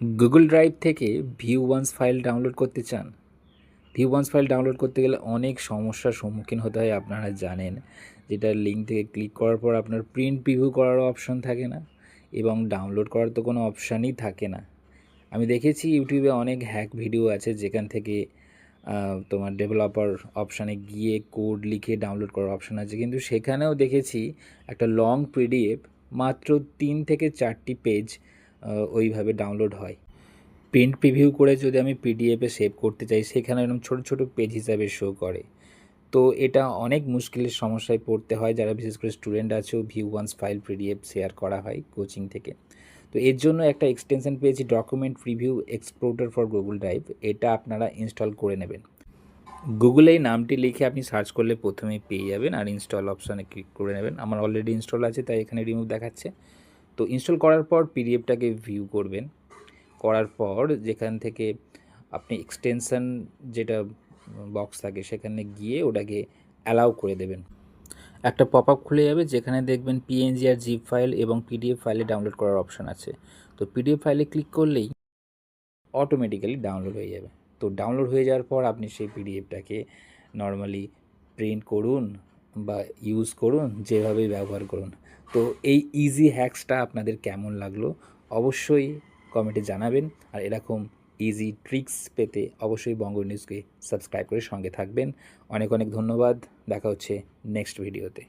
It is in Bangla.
গুগল ড্রাইভ থেকে ভিউ ওয়ান্স ফাইল ডাউনলোড করতে চান? ভিউ ওয়ান্স ফাইল ডাউনলোড করতে গেলে অনেক সমস্যার সম্মুখীন হতে হয়, আপনারা জানেন। যেটা লিঙ্ক থেকে ক্লিক করার পর আপনার প্রিন্ট প্রিভিউ করারও অপশন থাকে না, এবং ডাউনলোড করার তো কোনো অপশানই থাকে না। আমি দেখেছি ইউটিউবে অনেক হ্যাক ভিডিও আছে যেখান থেকে তোমার ডেভেলপার অপশানে গিয়ে কোড লিখে ডাউনলোড করার অপশান আছে, কিন্তু সেখানেও দেখেছি একটা লং পিডিএফ মাত্র 3 থেকে 4টি পেজ ওইভাবে ডাউনলোড হয়। প্রিন্ট প্রিভিউ করে যদি আমি পিডিএফে সেভ করতে চাই, সেখানে এরকম ছোটো ছোটো পেজ হিসাবে শো করে। তো এটা অনেক মুশকিলের সমস্যায় পড়তে হয় যারা বিশেষ করে স্টুডেন্ট আছেও। View once file PDF share করা হয় কোচিং থেকে। তো এর জন্য একটা এক্সটেনশন পেয়েছি, document preview exporter for Google drive. এটা আপনারা ইনস্টল করে নেবেন। গুগলে এই নামটি লিখে আপনি সার্চ করলে প্রথমেই পেয়ে যাবেন, আর ইনস্টল অপশানে ক্লিক করে নেবেন। আমার অলরেডি ইনস্টল আছে, তাই এখানে রিমুভ দেখাচ্ছে। তো ইনস্টল করার পর পিডিএফটাকে ভিউ করবেন। করার পর যেখান থেকে আপনি এক্সটেনশন যেটা বক্স থাকে সেখানে গিয়ে ওটাকে অ্যালাউ করে দেবেন। একটা পপ আপ খুলে যাবে যেখানে দেখবেন পিএনজি আর জিপ ফাইল এবং পিডিএফ ফাইলে ডাউনলোড করার অপশান আছে। তো পিডিএফ ফাইলে ক্লিক করলেই অটোমেটিক্যালি ডাউনলোড হয়ে যাবে। তো ডাউনলোড হয়ে যাওয়ার পর আপনি সেই পিডিএফটাকে নর্মালি প্রিন্ট করুন বা ইউজ করুন, যেভাবেই ব্যবহার করুন। তো এই ইজি হ্যাকসটা আপনাদের কেমন লাগলো অবশ্যই কমেন্টে জানাবেন। আর এরকম ইজি ট্রিক্স পেতে অবশ্যই বঙ্গ নিউজকে সাবস্ক্রাইব করে সঙ্গে থাকবেন। অনেক অনেক ধন্যবাদ। দেখা হচ্ছে নেক্সট ভিডিওতে।